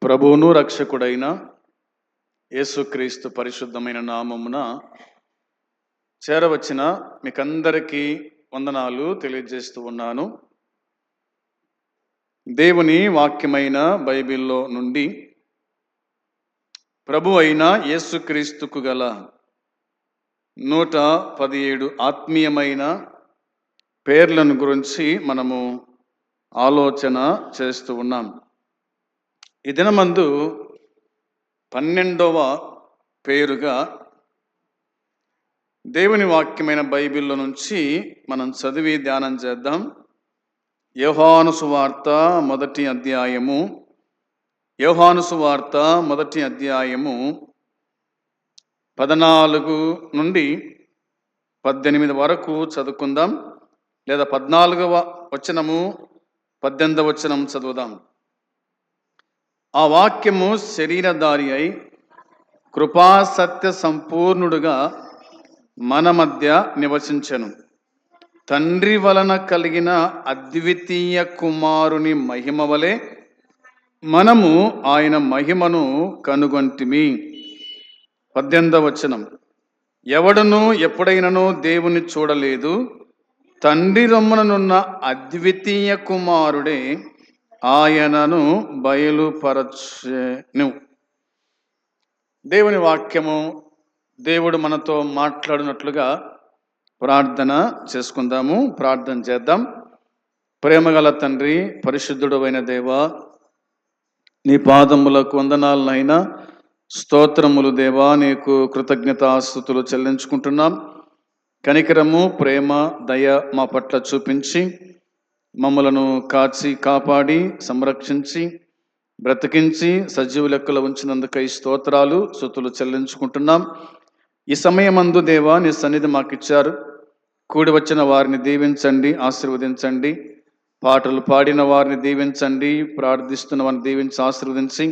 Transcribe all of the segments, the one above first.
ప్రభువును రక్షకుడైన యేసుక్రీస్తు పరిశుద్ధమైన నామమున చేరవచ్చిన మీకందరికీ వందనాలు తెలియజేస్తూ ఉన్నాను. దేవుని వాక్యమైన బైబిల్లో నుండి ప్రభు అయిన యేసుక్రీస్తుకు గల 117 ఆత్మీయమైన పేర్లను గురించి మనము ఆలోచన చేస్తూ ఉన్నాం. ఈ దినమందు 12వ పేరుగా దేవుని వాక్యమైన బైబిల్లో నుంచి మనం చదివి ధ్యానం చేద్దాం. యోహాను సువార్త మొదటి అధ్యాయము 14 నుండి 18 వరకు చదువుకుందాం, లేదా 14వ వచనము 18వ వచనం చదువుదాం. ఆ వాక్యము శరీరధారి అయి కృపా సత్య సంపూర్ణుడుగా మన మధ్య నివసించెను. తండ్రి వలన కలిగిన అద్వితీయ కుమారుని మహిమ వలె మనము ఆయన మహిమను కనుగొంటిమి. 18వ వచనం, ఎవడును ఎప్పుడైనను దేవుని చూడలేదు, తండ్రి రొమ్ముననున్న అద్వితీయ కుమారుడే ఆయనను బయలుపరచెను. దేవుని వాక్యము దేవుడు మనతో మాట్లాడినట్లుగా ప్రార్థన చేసుకుందాము. ప్రార్థన చేద్దాం. ప్రేమగల తండ్రి, పరిశుద్ధుడు అయిన దేవా, నీ పాదములకు వందనాలనైనా, స్తోత్రములు దేవా, నీకు కృతజ్ఞతాస్తుతులు చెల్లించుకుంటున్నాం. కనికరము, ప్రేమ, దయ మా పట్ల చూపించి మమ్మలను కాచి కాపాడి సంరక్షించి బ్రతికించి సజీవ లెక్కలో ఉంచినందుకై స్తోత్రాలు స్తుతులు చెల్లించుకుంటున్నాం. ఈ సమయమందు దేవా, నీ సన్నిధి మాకిచ్చారు. కూడి వచ్చిన వారిని దీవించండి, ఆశీర్వదించండి. పాటలు పాడిన వారిని దీవించండి, ప్రార్థిస్తున్న వారిని దీవించి ఆశీర్వదించి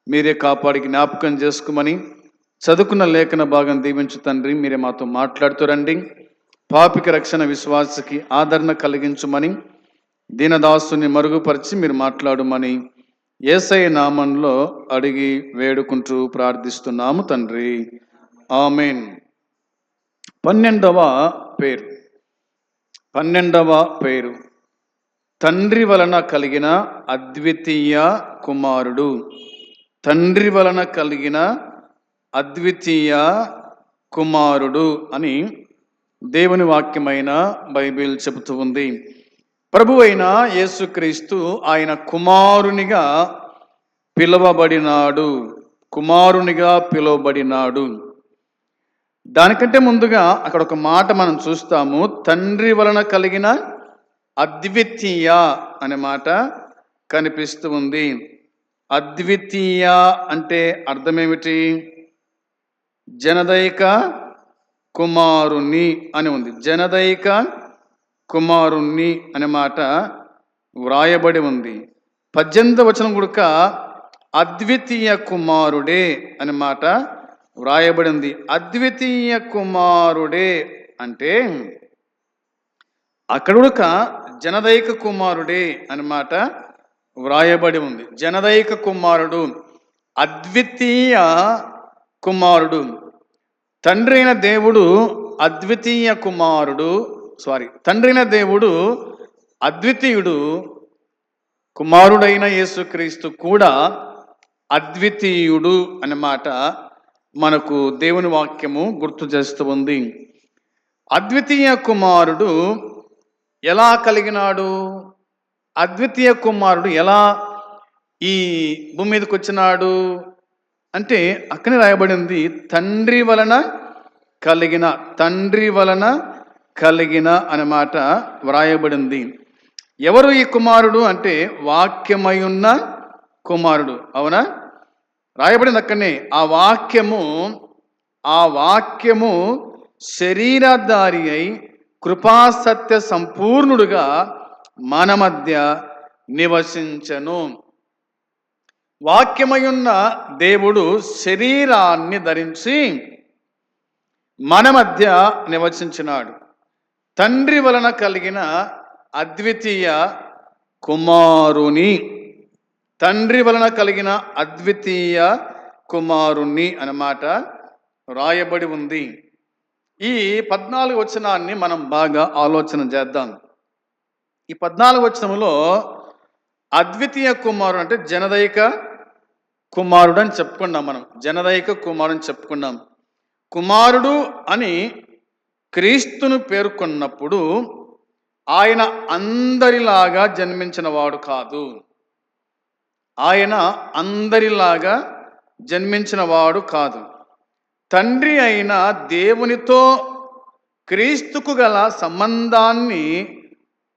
మీరే కాపాడి జ్ఞాపకం చేసుకోమని, చదువుకున్న లేఖన భాగం దీవించు తండ్రి. మీరే మాతో మాట్లాడుతురండి. పాపికి రక్షణ, విశ్వాసకి ఆదరణ కలిగించుమని, దీనదాసుని మరుగుపరిచి మీరు మాట్లాడుమని యేసయ్య నామంలో అడిగి వేడుకుంటూ ప్రార్థిస్తున్నాము తండ్రి, ఆమేన్. 12వ పేరు తండ్రి వలన కలిగిన అద్వితీయ కుమారుడు. తండ్రి వలన కలిగిన అద్వితీయ కుమారుడు అని దేవుని వాక్యమైన బైబిల్ చెబుతూ ఉంది. ప్రభు అయిన యేసుక్రీస్తు ఆయన కుమారునిగా పిలువబడినాడు. దానికంటే ముందుగా అక్కడ ఒక మాట మనం చూస్తాము. తండ్రి వలన కలిగిన అద్వితీయ అనే మాట కనిపిస్తూ ఉంది. అద్వితీయ అంటే అర్థమేమిటి? జనదైక కుమారుని అని ఉంది. జనదైక కుమారుణ్ణి అనే మాట వ్రాయబడి ఉంది. 18వ వచనం కూడక అద్వితీయ కుమారుడే అనే మాట వ్రాయబడి ఉంది. అద్వితీయ కుమారుడే అంటే అక్కడ కూడక జనదైక కుమారుడే అనే మాట వ్రాయబడి ఉంది. జనదైక కుమారుడు, అద్వితీయ కుమారుడు. తండ్రి అయిన దేవుడు అద్వితీయ కుమారుడు, తండ్రి అయిన దేవుడు అద్వితీయుడు, కుమారుడైన యేసుక్రీస్తు కూడా అద్వితీయుడు అన్నమాట మనకు దేవుని వాక్యము గుర్తు చేస్తూ ఉంది. అద్వితీయ కుమారుడు ఎలా కలిగినాడు? అద్వితీయ కుమారుడు ఎలా ఈ భూమి మీదకి వచ్చినాడు అంటే అక్కడే రాయబడింది, తండ్రి వలన కలిగిన అన్నమాట వ్రాయబడింది. ఎవరు ఈ కుమారుడు అంటే వాక్యమయున్న కుమారుడు. అవునా? రాయబడింది అక్కడనే. ఆ వాక్యము శరీరధారి అయి కృపాసత్య సంపూర్ణుడుగా మన మధ్య నివసించెను. వాక్యమయున్న దేవుడు శరీరాన్ని ధరించి మన మధ్య నివసించినాడు. తండ్రి వలన కలిగిన అద్వితీయ కుమారుని తండ్రి వలన కలిగిన అద్వితీయ కుమారుణ్ణి అన్నమాట రాయబడి ఉంది. ఈ 14 వచనాన్ని మనం బాగా ఆలోచన చేద్దాం. ఈ 14 వచనంలో అద్వితీయ కుమారుడు అంటే జనదైక కుమారుడు అని చెప్పుకున్నాం. మనం జనదైక కుమారుడు అని చెప్పుకున్నాం. కుమారుడు అని క్రీస్తును పేర్కొన్నప్పుడు ఆయన అందరిలాగా జన్మించిన వాడు కాదు. ఆయన అందరిలాగా జన్మించిన వాడు కాదు. తండ్రి అయిన దేవునితో క్రీస్తుకు గల సంబంధాన్ని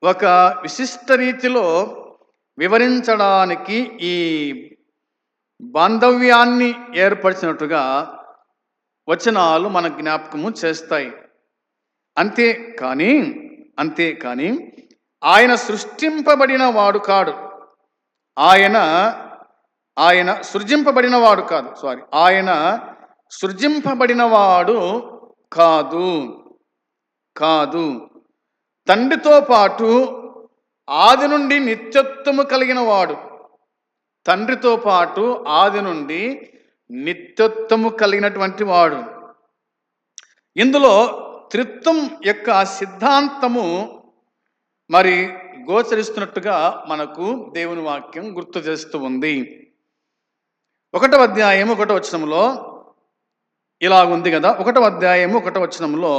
ఒక విశిష్ట రీతిలో వివరించడానికి ఈ బాంధవ్యాన్ని ఏర్పరిచినట్టుగా వచనాలు మన జ్ఞాపకము చేస్తాయి. అంతేకాని ఆయన సృష్టింపబడిన వాడు కాడు. ఆయన సృజింపబడిన వాడు కాదు. ఆయన సృజింపబడిన వాడు కాదు. తండ్రితో పాటు ఆది నుండి నిత్యత్వము కలిగిన వాడు. తండ్రితో పాటు ఆది నుండి నిత్యత్వము కలిగినటువంటి వాడు. ఇందులో త్రిత్వం యొక్క సిద్ధాంతము మరి గోచరిస్తున్నట్టుగా మనకు దేవుని వాక్యం గుర్తు చేస్తూ ఉంది. 1వ అధ్యాయం 1వ వచనంలో ఇలా ఉంది కదా. 1వ అధ్యాయం 1వ వచనంలో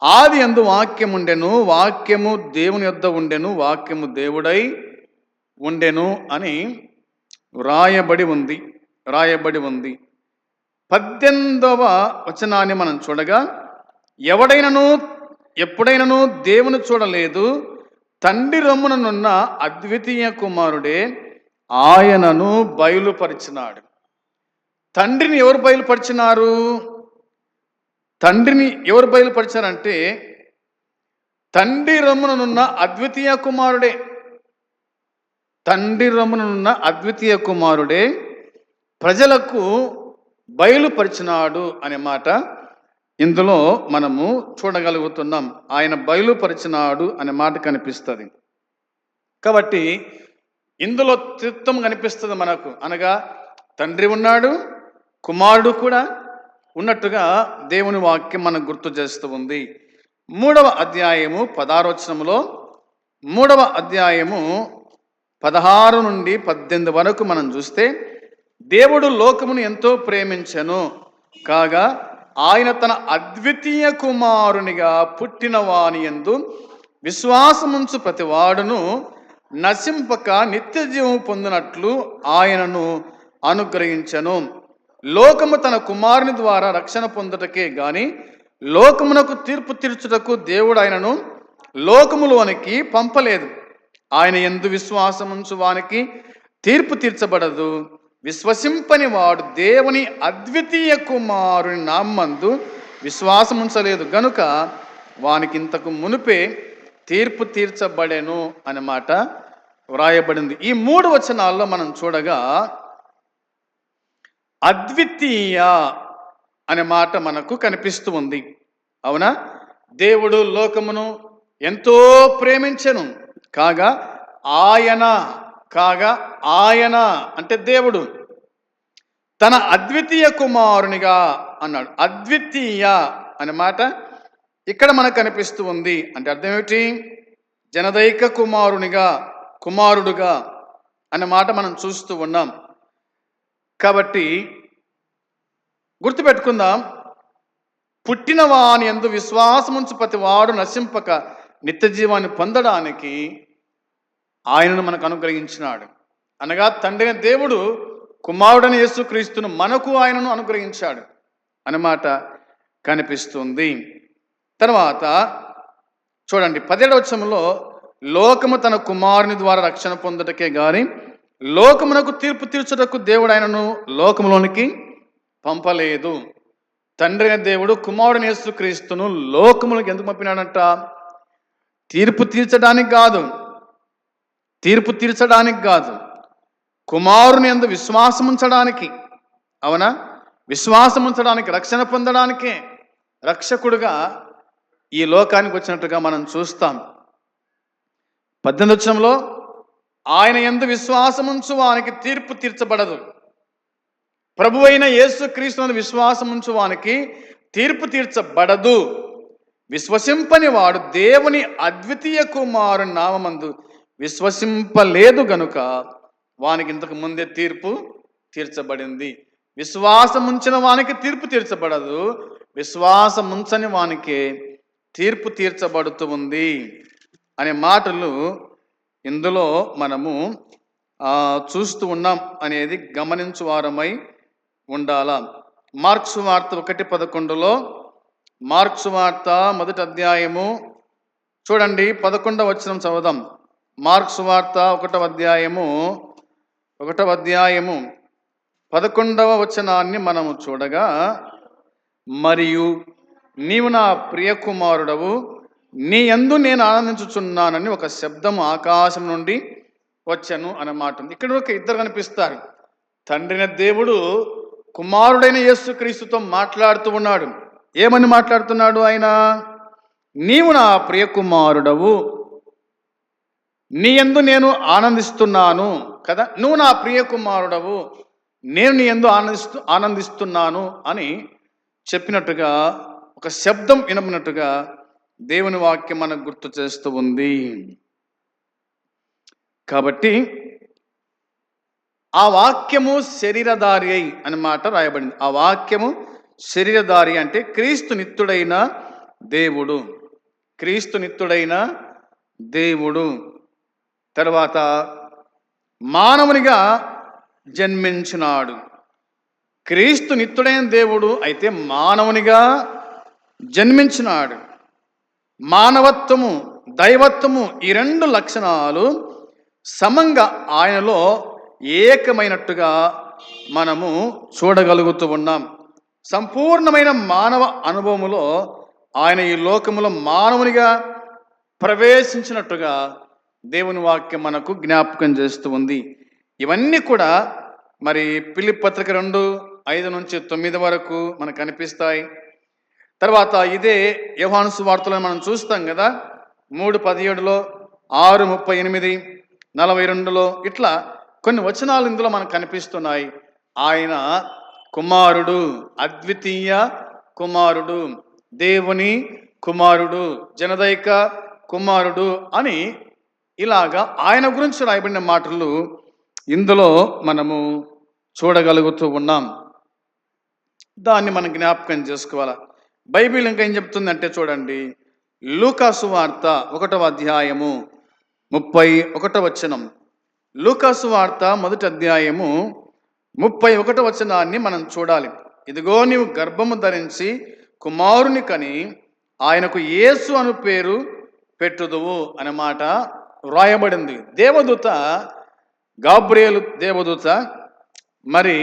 ఆది యందు వాక్యం ఉండెను, వాక్యము దేవుని యొద్ద ఉండెను, వాక్యము దేవుడై ఉండెను అని రాయబడి ఉంది. 18వ వచనాన్ని మనం చూడగా ఎప్పుడైనను దేవుని చూడలేదు, తండ్రి రొమ్ముననున్న అద్వితీయ కుమారుడే ఆయనను బయలుపరిచినాడు. తండ్రిని ఎవరు బయలుపరిచినారు? తండ్రిని ఎవరు బయలుపరిచారంటే తండ్రి రొమ్ముననున్న అద్వితీయ కుమారుడే. తండ్రి రొమ్ముననున్న అద్వితీయ కుమారుడే ప్రజలకు బయలుపరిచినాడు అనే మాట ఇందులో మనము చూడగలుగుతున్నాం. ఆయన బయలుపరిచినాడు అనే మాట కనిపిస్తుంది. కాబట్టి ఇందులో త్రిత్వం కనిపిస్తుంది మనకు. అనగా తండ్రి ఉన్నాడు, కుమారుడు కూడా ఉన్నట్టుగా దేవుని వాక్యం మనకు గుర్తు చేస్తూ ఉంది. 3వ అధ్యాయము 16వ వచనంలో 3వ అధ్యాయము 16 నుండి 18 వరకు మనం చూస్తే దేవుడు లోకమును ఎంతో ప్రేమించెను కాగా ఆయన తన అద్వితీయ కుమారునిగా పుట్టిన వాని యందు విశ్వాసముంచు ప్రతి వాడును నశింపక నిత్య జీవము పొందినట్లు ఆయనను అనుగ్రహించెను. లోకము తన కుమారుని ద్వారా రక్షణ పొందుటకే గాని లోకమునకు తీర్పు తీర్చుటకు దేవుడు ఆయనను లోకములోనికి పంపలేదు. ఆయన యందు విశ్వాసముంచు వానికి తీర్పు తీర్చబడదు. విశ్వసింపని వాడు దేవుని అద్వితీయ కుమారుని నామందు విశ్వాసముంచలేదు గనుక వానికి ఇంతకు మునిపే తీర్పు తీర్చబడెను అన్నమాట వ్రాయబడింది. ఈ 3 వచనాల్లో మనం చూడగా అద్వితీయ అనే మాట మనకు కనిపిస్తూ ఉంది. అవునా? దేవుడు లోకమును ఎంతో ప్రేమించెను కాగా ఆయన అంటే దేవుడు తన అద్వితీయ కుమారునిగా అన్నాడు. అద్వితీయ అనే మాట ఇక్కడ మనకు కనిపిస్తూ ఉంది. అంటే అర్థం ఏమిటి? జనదైక కుమారుడుగా అనే మాట మనం చూస్తూ ఉన్నాం. కాబట్టి గుర్తుపెట్టుకుందాం, పుట్టిన వాని యందు విశ్వాసముంచు ప్రతి వాడు నశింపక నిత్య జీవాన్ని పొందడానికి ఆయనను మనకు అనుగ్రహించినాడు. అనగా తండ్రి దేవుడు కుమారుడని యేసుక్రీస్తును మనకు ఆయనను అనుగ్రహించాడు అన్నమాట కనిపిస్తుంది. తర్వాత చూడండి 17వ వచనంలో లోకము తన కుమారుని ద్వారా రక్షణ పొందుటకే గాని లోకమునకు తీర్పు తీర్చుటకు దేవుడు ఆయనను లోకములోనికి పంపలేదు. తండ్రి అయిన దేవుడు కుమారుని యేసుక్రీస్తును లోకములకు ఎందుకు పంపినాడంట? తీర్పు తీర్చడానికి కాదు, కుమారుని యందు విశ్వాసం ఉంచడానికి. అవునా? విశ్వాసం ఉంచడానికి, రక్షణ పొందడానికే రక్షకుడుగా ఈ లోకానికి వచ్చినట్టుగా మనం చూస్తాం. 18వ వచనంలో ఆయన యందు విశ్వాసముంచు వానికి తీర్పు తీర్చబడదు. ప్రభువైన యేసుక్రీస్తునందు విశ్వాసముంచు వానికి తీర్పు తీర్చబడదు. విశ్వసింపని వాడు దేవుని అద్వితీయ కుమారుని నామమందు విశ్వసింపలేదు గనుక వానికి ఇంతకు ముందే తీర్పు తీర్చబడింది. విశ్వాసముంచిన వానికి తీర్పు తీర్చబడదు, విశ్వాసముంచని వానికి తీర్పు తీర్చబడుతూ ఉంది అనే మాటలు ఇందులో మనము చూస్తూ ఉన్నాం అనేది గమనించు వారమై ఉండాలా. మార్క్సు వార్త 1:11 మార్క్సు వార్త 1వ అధ్యాయము చూడండి, 11వ వచనం చదువుదాం. మార్క్సు వార్త 1వ అధ్యాయము 11వ వచనాన్ని మనము చూడగా, మరియు నీవు నా ప్రియ కుమారుడవు, నీ యందు నేను ఆనందించుచున్నానని ఒక శబ్దం ఆకాశం నుండి వచ్చాను అన్నమాట. ఇక్కడ ఒక ఇద్దరు కనిపిస్తారు. తండ్రిన దేవుడు కుమారుడైన యేసుక్రీస్తుతో మాట్లాడుతూ ఉన్నాడు. ఏమని మాట్లాడుతున్నాడు ఆయన? నీవు నా ప్రియ కుమారుడవు, నీ యందు నేను ఆనందిస్తున్నాను కదా, నువ్వు నా ప్రియ కుమారుడవు, నేను నీ యందు ఆనందిస్తున్నాను అని చెప్పినట్టుగా ఒక శబ్దం వినబడినట్టుగా దేవుని వాక్యం మనకు గుర్తు చేస్తూ ఉంది. కాబట్టి ఆ వాక్యము శరీరధారి అయి అని మాట రాయబడింది. ఆ వాక్యము శరీరధారి అంటే క్రీస్తు నిత్యుడైన దేవుడు, క్రీస్తు నిత్యుడైన దేవుడు తర్వాత మానవునిగా జన్మించినాడు. క్రీస్తు నిత్యుడైన దేవుడు అయితే మానవునిగా జన్మించినాడు. మానవత్వము, దైవత్వము ఈ రెండు లక్షణాలు సమంగా ఆయనలో ఏకమైనట్టుగా మనము చూడగలుగుతూ ఉన్నాం. సంపూర్ణమైన మానవ అనుభవములో ఆయన ఈ లోకములో మానవునిగా ప్రవేశించినట్టుగా దేవుని వాక్యం మనకు జ్ఞాపకం చేస్తూ ఉంది. ఇవన్నీ కూడా మరి ఫిలిప్పీ పత్రిక 2:5-9 వరకు మనకు కనిపిస్తాయి. తర్వాత ఇదే యోహాను సువార్తలో మనం చూస్తాం కదా, 3:17, 6:38, 42 ఇట్లా కొన్ని వచనాలు ఇందులో మనకు కనిపిస్తున్నాయి. ఆయన కుమారుడు, అద్వితీయ కుమారుడు, దేవుని కుమారుడు, జనదైక కుమారుడు అని ఇలాగా ఆయన గురించి రాయబడిన మాటలు ఇందులో మనము చూడగలుగుతూ ఉన్నాం. దాన్ని మనం జ్ఞాపకం చేసుకోవాలి. బైబిల్ ఇంకా ఏం చెప్తుందంటే చూడండి, లూకా సువార్త 1వ అధ్యాయము 31వ వచనం. లూకా సువార్త 1వ అధ్యాయము 31వ వచనాన్ని మనం చూడాలి. ఇదిగో నీవు గర్భము ధరించి కుమారుని కని ఆయనకు యేసు అను పేరు పెట్టుదువు అనే మాట వ్రాయబడింది. దేవదూత గాబ్రియేలు దేవదూత మరి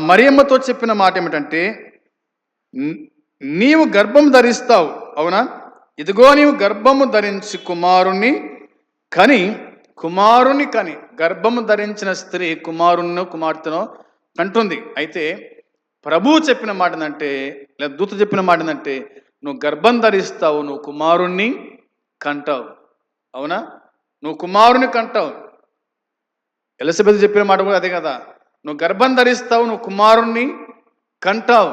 మరియమ్మతో చెప్పిన మాట ఏమిటంటే, నీవు గర్భం ధరిస్తావు, అవునా? ఇదిగో నీవు గర్భము ధరించి కుమారుని కని గర్భము ధరించిన స్త్రీ కుమారుణ్ణో కుమార్తెనో కంటుంది. అయితే ప్రభువు చెప్పిన మాట ఏంటంటే, లేదా దూత చెప్పిన మాట ఏంటంటే, నువ్వు గర్భం ధరిస్తావు, నువ్వు కుమారుణ్ణి కంటావు, అవునా? నువ్వు కుమారుని కంటావు. ఎలిజబెత్ చెప్పిన మాట కూడా అదే కదా, నువ్వు గర్భం ధరిస్తావు, నువ్వు కుమారుణ్ణి కంటావు.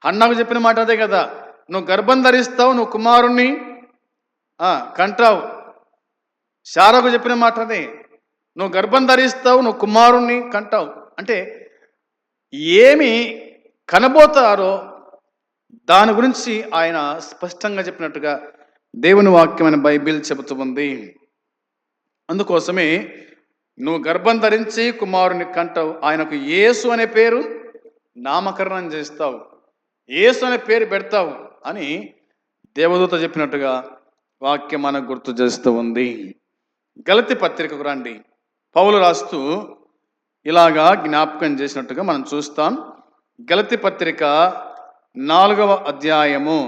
హన్నాకు చెప్పిన మాట అదే కదా, నువ్వు గర్భం ధరిస్తావు, నువ్వు కుమారుణ్ణి కంటావు. శారాకు చెప్పిన మాట అదే, నువ్వు గర్భం ధరిస్తావు, నువ్వు కుమారుణ్ణి కంటావు. అంటే ఏమి కనబోతారో దాని గురించి ఆయన స్పష్టంగా చెప్పినట్టుగా దేవుని వాక్యమైన బైబిల్ చెబుతూ ఉంది. అందుకోసమే నువ్వు గర్భం ధరించి కుమారుని కంటావు, ఆయనకు యేసు అనే పేరు నామకరణం చేస్తావు, యేసు అనే పేరు పెడతావు అని దేవదూత చెప్పినట్టుగా వాక్యం మనకు గుర్తు చేస్తూ ఉంది. గలతీ పత్రికకు రండి. పౌలు రాస్తూ ఇలాగా జ్ఞాపకం చేసినట్టుగా మనం చూస్తాం. గలతీ పత్రిక 4వ అధ్యాయము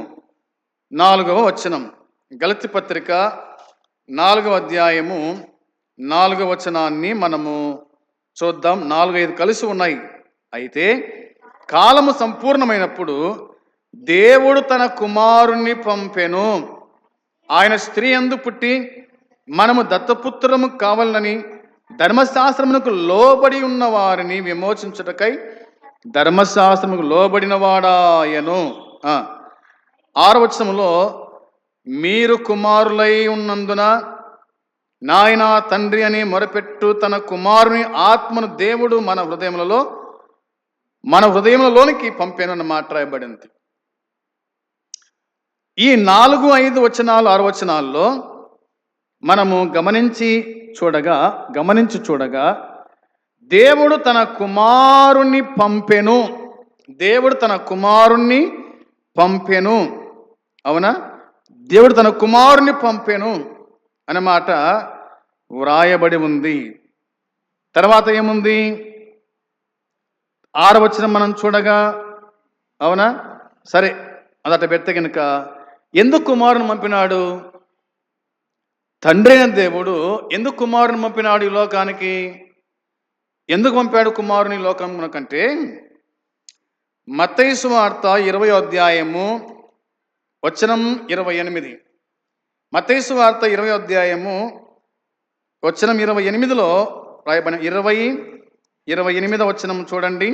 4వ వచనం. గలతీ పత్రిక 4వ అధ్యాయము 4వ వచనాన్ని మనము చూద్దాం. 4-5 కలిసి ఉన్నాయి. అయితే కాలము సంపూర్ణమైనప్పుడు దేవుడు తన కుమారుణ్ణి పంపెను, ఆయన స్త్రీ యందు పుట్టి మనము దత్తపుత్రము కావాలని ధర్మశాస్త్రమునకు లోబడి ఉన్న వారిని విమోచించుటకై ధర్మశాస్త్రముకు లోబడిన వాడాయను. 6వ వచనములో మీరు కుమారులై ఉన్నందున నాయన తండ్రి అని మొరపెట్టు తన కుమారుని ఆత్మను దేవుడు మన హృదయములలోనికి పంపాను అన్న మాట రాయబడింది. ఈ 4, 5 వచనాలు 6 వచనాల్లో మనము గమనించి చూడగా దేవుడు తన కుమారుణ్ణి పంపెను. దేవుడు తన కుమారుణ్ణి పంపెను. అవునా? దేవుడు తన కుమారుని పంపెను అన్నమాట వ్రాయబడి ఉంది. తర్వాత ఏముంది? 6వ వచనం మనం చూడగా, అవునా, సరే అదట పెడితే కనుక ఎందుకు కుమారుని పంపినాడు? తండ్రి అయిన దేవుడు ఎందుకు కుమారుని పంపినాడు ఈ లోకానికి? ఎందుకు పంపాడు కుమారుని లోకంకంటే, మత్తయి సువార్త 20వ అధ్యాయము వచనం 28. మత్తయి సువార్త 20వ అధ్యాయము వచనం 28లో రాయబడిన 28వ వచనం చూడండి.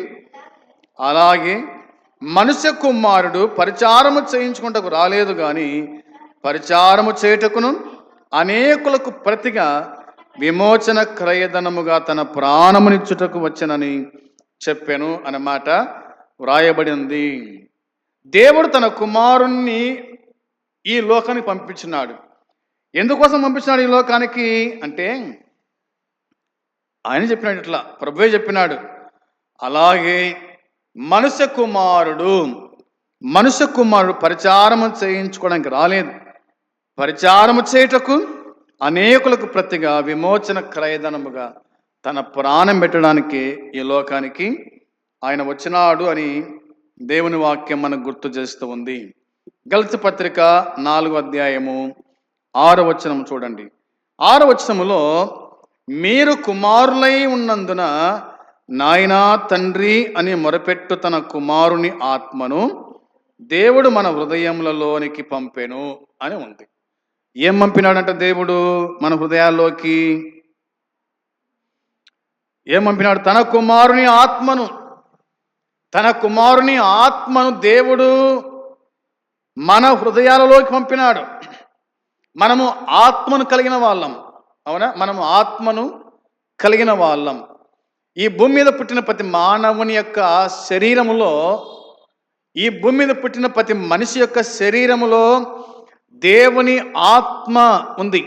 అలాగే మనుష్య కుమారుడు పరిచారము చేయించుకుంటకు రాలేదు గాని పరిచారము చేయుటకును అనేకులకు ప్రతిగా విమోచన క్రయధనముగా తన ప్రాణమునిచ్చుటకు వచ్చనని చెప్పాను అన్నమాట వ్రాయబడి ఉంది. దేవుడు తన కుమారుణ్ణి ఈ లోకానికి పంపించినాడు. ఎందుకోసం పంపించినాడు ఈ లోకానికి అంటే, ఆయన చెప్పినాడు, ఇట్లా ప్రభువే చెప్పినాడు, అలాగే మనుష్య కుమారుడు పరిచారము చేయించుకోవడానికి రాలేదు, పరిచారము చేయుటకు అనేకులకు ప్రతిగా విమోచన క్రయధనముగా తన ప్రాణం పెట్టడానికి ఈ లోకానికి ఆయన వచ్చినాడు అని దేవుని వాక్యం మనకు గుర్తు చేస్తూ ఉంది. గలతీ పత్రిక 4వ అధ్యాయము 6వ వచనం చూడండి. 6వ వచనములో మీరు కుమారులై ఉన్నందున నాయనా తండ్రి అని మొరపెట్టు తన కుమారుని ఆత్మను దేవుడు మన హృదయములలోనికి పంపెను అని ఉంది. ఏం పంపినాడంట దేవుడు మన హృదయాల్లోకి? ఏం పంపినాడు? తన కుమారుని ఆత్మను దేవుడు మన హృదయాలలోకి పంపినాడు. మనము ఆత్మను కలిగిన వాళ్ళం. అవునా? మనము ఆత్మను కలిగిన వాళ్ళం. ఈ భూమి మీద పుట్టిన ప్రతి మానవుని యొక్క శరీరములో, ఈ భూమి మీద పుట్టిన ప్రతి మనిషి యొక్క శరీరములో దేవుని ఆత్మ ఉంది.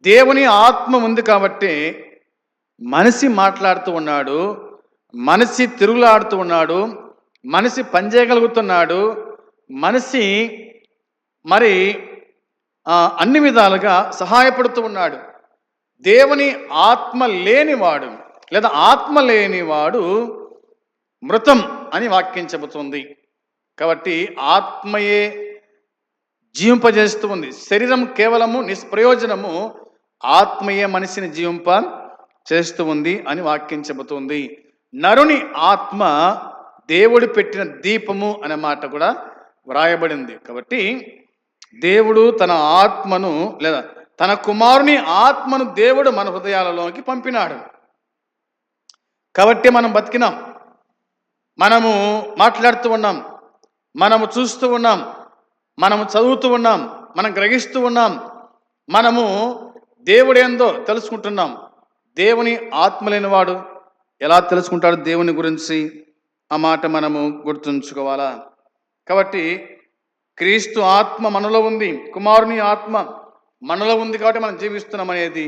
దేవుని ఆత్మ ఉంది కాబట్టి మనిషి మాట్లాడుతూ ఉన్నాడు, మనిషి తిరుగులాడుతూ ఉన్నాడు, మనిషి పనిచేయగలుగుతున్నాడు, మనిషి మరి అన్ని విధాలుగా సహాయపడుతూ ఉన్నాడు. దేవుని ఆత్మ లేనివాడు లేదా ఆత్మ లేనివాడు మృతం అని వాక్యం చెబుతుంది. కాబట్టి ఆత్మయే జీవింపజేస్తూ ఉంది. శరీరం కేవలము నిష్ప్రయోజనము, ఆత్మయే మనిషిని జీవింప చేస్తూ ఉంది అని వాక్యం చెబుతుంది. నరుని ఆత్మ దేవుడు పెట్టిన దీపము అనే మాట కూడా వ్రాయబడింది. కాబట్టి దేవుడు తన ఆత్మను లేదా తన కుమారుని ఆత్మను దేవుడు మన హృదయాలలోకి పంపినాడు. కాబట్టి మనం బతికినాం, మనము మాట్లాడుతూ ఉన్నాం, మనము చూస్తూ ఉన్నాం, మనము చదువుతూ ఉన్నాం, మనం గ్రహిస్తూ ఉన్నాం, మనము దేవుడేందో తెలుసుకుంటున్నాం. దేవుని ఆత్మ లేనివాడు ఎలా తెలుసుకుంటాడు దేవుని గురించి? ఆ మాట మనము గుర్తుంచుకోవాలా. కాబట్టి క్రీస్తు ఆత్మ మనలో ఉంది, కుమారుని ఆత్మ మనలో ఉంది కాబట్టి మనం జీవిస్తున్నాం అనేది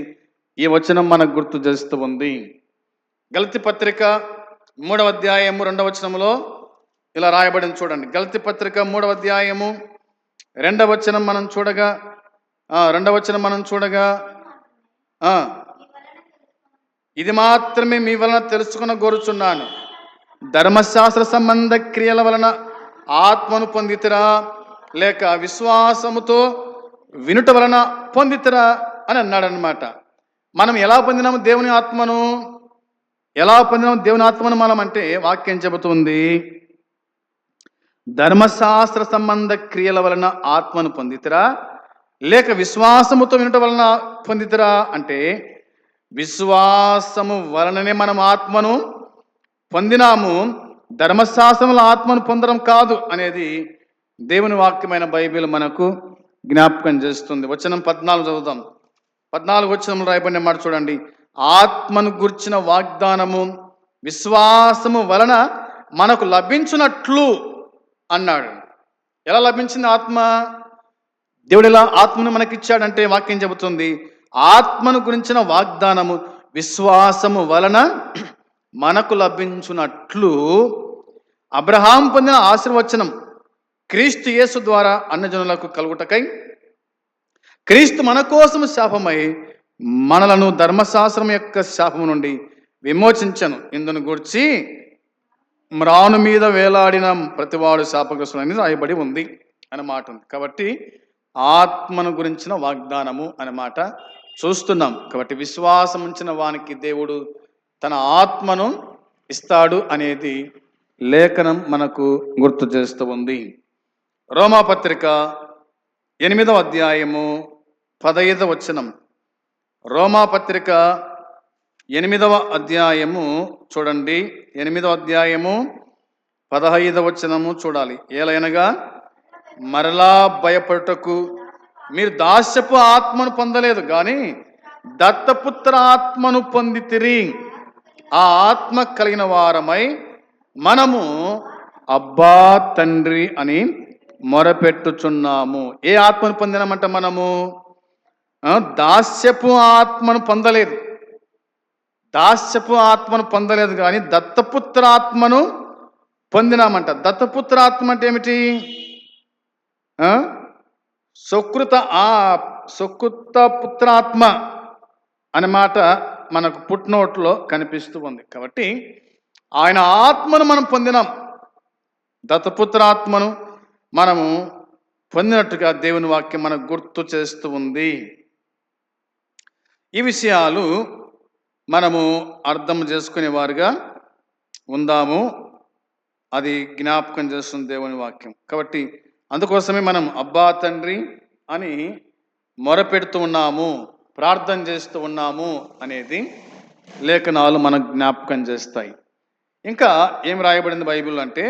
ఈ వచనం మనకు గుర్తు చేస్తూ ఉంది. గలతీ పత్రిక 3వ అధ్యాయము 2వ వచనంలో ఇలా రాయబడింది చూడండి. గలతీ పత్రిక 3వ అధ్యాయము 2వ వచనం మనం చూడగా 2వ వచనం మనం చూడగా ఇది మాత్రమే మీ వలన తెలుసుకున్న కోరుచున్నాను, ధర్మశాస్త్ర సంబంధ క్రియల వలన ఆత్మను పొందితిరా లేక విశ్వాసముతో వినుట వలన పొందితిరా అని అన్నాడనమాట. మనం ఎలా పొందినాము దేవుని ఆత్మను? మనం అంటే వాక్యం చెబుతుంది, ధర్మశాస్త్ర సంబంధ క్రియల వలన ఆత్మను పొందితిరా లేక విశ్వాసముతో వినటం వలన పొందితరా అంటే విశ్వాసము వలననే మనం ఆత్మను పొందినాము, ధర్మశాస్త్రముల ఆత్మను పొందడం కాదు అనేది దేవుని వాక్యమైన బైబిల్ మనకు జ్ఞాపకం చేస్తుంది. వచనం 14 చదువుదాం. 14 వచనం రాయబడిన మాట చూడండి. ఆత్మను గుర్చిన వాగ్దానము విశ్వాసము వలన మనకు లభించునట్లు అన్నాడు. ఎలా లభించింది ఆత్మ? దేవుడు ఎలా ఆత్మను మనకిచ్చాడంటే వాక్యం చెబుతుంది, ఆత్మను గురించిన వాగ్దానము విశ్వాసము వలన మనకు లభించునట్లు అబ్రహాం పొందిన ఆశీర్వచనం క్రీస్తు యేసు ద్వారా అన్యజనులకు కలుగుటకై క్రీస్తు మన కోసము శాపమై మనలను ధర్మశాస్త్రం యొక్క శాపము నుండి విమోచించను. ఇందును గూర్చి మ్రాను మీద వేలాడిన ప్రతివాడు శాపగ్రస్తుడు అని రాయబడి ఉంది అన్నమాట ఉంది. కాబట్టి ఆత్మను గురించిన వాగ్దానము అనే మాట చూస్తున్నాం. కాబట్టి విశ్వాసం ఉంచిన వానికి దేవుడు తన ఆత్మను ఇస్తాడు అనేది లేఖనం మనకు గుర్తు చేస్తూ ఉంది. రోమాపత్రిక 8వ అధ్యాయము 15వ వచనం. రోమాపత్రిక 8వ అధ్యాయము చూడండి. 8వ అధ్యాయము 15వ వచనము చూడాలి. ఏలైనగా మరలా భయపడుటకు మీరు దాస్యపు ఆత్మను పొందలేదు కానీ దత్తపుత్ర ఆత్మను పొందితిరి. ఆ ఆత్మ కలిగిన వారమై మనము అబ్బా తండ్రి అని మొరపెట్టుచున్నాము. ఏ ఆత్మను పొందినామంట? మనము దాస్యపు ఆత్మను పొందలేదు. దాస్యపు ఆత్మను పొందలేదు కానీ దత్తపుత్ర ఆత్మను పొందినామంట. దత్తపుత్ర ఆత్మ అంటే ఏమిటి? సుకృత పుత్రాత్మ అనే మాట మనకు పుట్నోట్లో కనిపిస్తూ ఉంది. కాబట్టి ఆయన ఆత్మను మనం పొందినాం. దత్తపుత్రాత్మను మనము పొందినట్టుగా దేవుని వాక్యం మనకు గుర్తు చేస్తూ ఉంది. ఈ విషయాలు మనము అర్థం చేసుకునే వారుగా ఉందాము. అది జ్ఞాపకం చేస్తుంది దేవుని వాక్యం. కాబట్టి అందుకోసమే మనం అబ్బా తండ్రి అని మొరపెడుతూ ఉన్నాము, ప్రార్థన చేస్తూ ఉన్నాము అనేది లేఖనాలు మనకు జ్ఞాపకం చేస్తాయి. ఇంకా ఏం రాయబడింది బైబిల్ అంటే,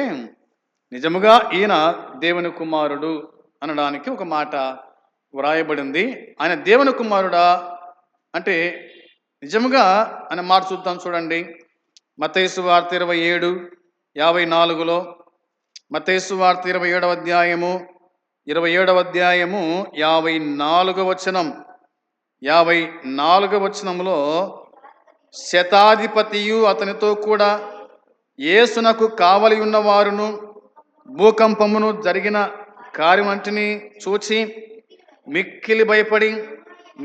నిజముగా ఈయన దేవుని కుమారుడు అనడానికి ఒక మాట వ్రాయబడింది. ఆయన దేవుని కుమారుడా అంటే నిజముగా అనే మాట చూద్దాం. చూడండి, మత్తయి సువార్త 27:54లో, మత్తయి సువార్త 27వ అధ్యాయము 54వ వచనం. 54వ వచనంలో శతాధిపతియు అతనితో కూడా యేసునకు కావలి ఉన్న వారును భూకంపమును జరిగిన కార్యమంటిని చూచి మిక్కిలి భయపడి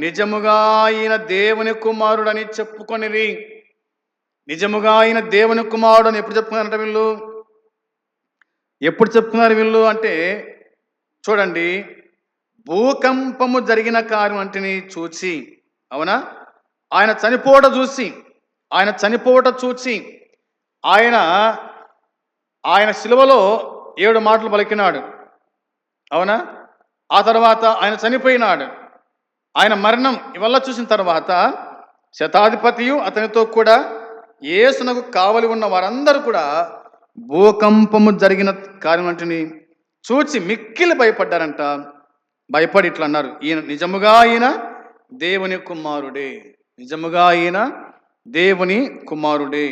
నిజముగా ఆయన దేవుని కుమారుడని చెప్పుకొనిరి. నిజముగా ఆయన దేవుని కుమారుడు అని ఎప్పుడు చెప్పుకున్నారంట వీళ్ళు? ఎప్పుడు చెప్పుకున్నారు వీళ్ళు అంటే చూడండి, భూకంపము జరిగిన కార్యం అంటిని చూచి, అవునా, ఆయన చనిపోవట చూచి ఆయన సిలువలో 7 మాటలు పలికినాడు, అవునా. ఆ తర్వాత ఆయన చనిపోయినాడు. ఆయన మరణం ఇవల్ల చూసిన తర్వాత శతాధిపతియు అతనితో కూడా యేసునకు కావలి ఉన్న వారందరూ కూడా భూకంపము జరిగిన కార్యం అంటిని చూచి మిక్కిలి భయపడ్డారంట. భయపడి ఇట్లా అన్నారు, నిజముగా ఆయన దేవుని కుమారుడే. నిజముగా ఆయన దేవుని కుమారుడే.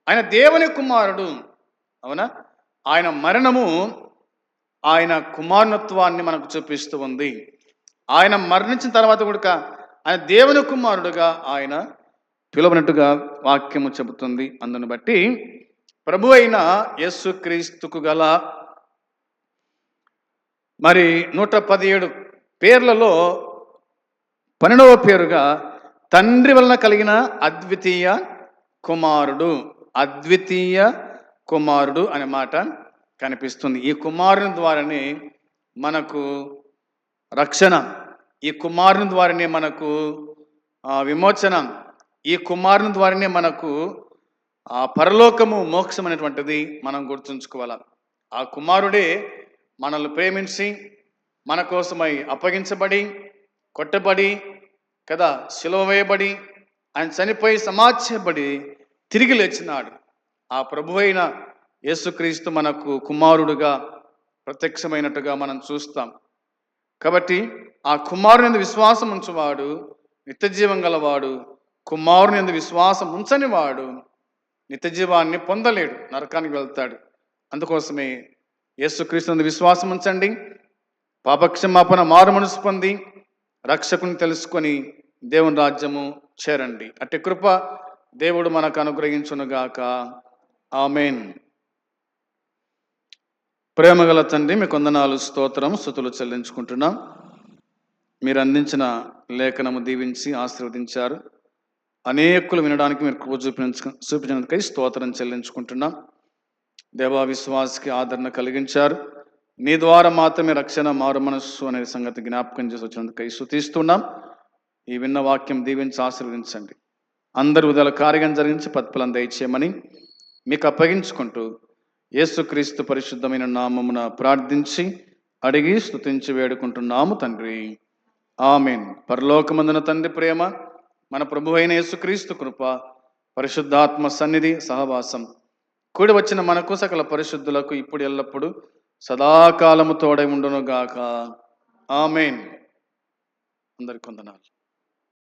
ఆయన దేవుని కుమారుడు, అవునా. ఆయన మరణము ఆయన కుమారునత్వాన్ని మనకు చూపిస్తూ ఉంది. ఆయన మరణించిన తర్వాత కూడా ఆయన దేవుని కుమారుడుగా ఆయన పిలువనట్టుగా వాక్యము చెబుతుంది. అందును బట్టి ప్రభు అయిన యేసుక్రీస్తుకు గల మరి 117 పేర్లలో 12వ పేరుగా తండ్రి వలన కలిగిన అద్వితీయ కుమారుడు అనే మాట కనిపిస్తుంది. ఈ కుమారుని ద్వారానే మనకు రక్షణ, ఈ కుమారుని ద్వారానే మనకు విమోచన, ఈ కుమారుని ద్వారానే మనకు పరలోకము, మోక్షం అనేటువంటిది మనం గుర్తుంచుకోవాలి. ఆ కుమారుడే మనల్ని ప్రేమించి మన కోసమై అప్పగించబడి, కొట్టబడి కదా, సిలువ వేయబడి, ఆయన చనిపోయి సమాధి తిరిగి లేచినాడు. ఆ ప్రభువైన యేసుక్రీస్తు మనకు కుమారుడుగా ప్రత్యక్షమైనట్టుగా మనం చూస్తాం. కాబట్టి ఆ కుమారుని యందు విశ్వాసం ఉంచువాడు నిత్యజీవం గలవాడు, కుమారుని యందు విశ్వాసం ఉంచని వాడు నిత్యజీవాన్ని పొందలేడు, నరకానికి వెళ్తాడు. అందుకోసమే యేసుక్రీస్తు యందు విశ్వాసం ఉంచండి, పాపక్షమాపణ మారు మనసు పొంది రక్షకుని తెలుసుకొని దేవుని రాజ్యము చేరండి. అట్టి కృప దేవుడు మనకు అనుగ్రహించునుగాక. ఆమేన్. ప్రేమగల తండ్రి, మీ కొందనాలు, స్తోత్రం, స్తుతులు చెల్లించుకుంటున్నాం. మీరు అందించిన లేఖనము దీవించి ఆశీర్వదించారు. అనేకులు వినడానికి మీరు కృప చూపించినందుకై స్తోత్రం చెల్లించుకుంటున్నాం. దేవా, విశ్వాసకి ఆదరణ కలిగించారు. నీ ద్వారా మాత్రమే రక్షణ, మారు మనస్సు అనే సంగతి జ్ఞాపకం చేసి వచ్చినందుకై స్తుతిస్తున్నాం. ఈ విన్న వాక్యం దీవించి ఆశీర్వదించండి. అందరి ఉదయాల కార్యం జరిగించి పత్ఫలం దయచేయమని మీకు అప్పగించుకుంటూ యేసుక్రీస్తు పరిశుద్ధమైన నామమున ప్రార్థించి అడిగి స్తుతించి వేడుకుంటున్నాము తండ్రి. ఆమేన్. పరలోకమందున తండ్రి ప్రేమ, మన ప్రభు అయిన యేసుక్రీస్తు కృప, పరిశుద్ధాత్మ సన్నిధి సహవాసం కూడి వచ్చిన మనకు సకల పరిశుద్ధులకు ఇప్పుడు ఎల్లప్పుడు సదాకాలము తోడై ఉండును గాక. ఆమేన్. అందరికి వందనాలు.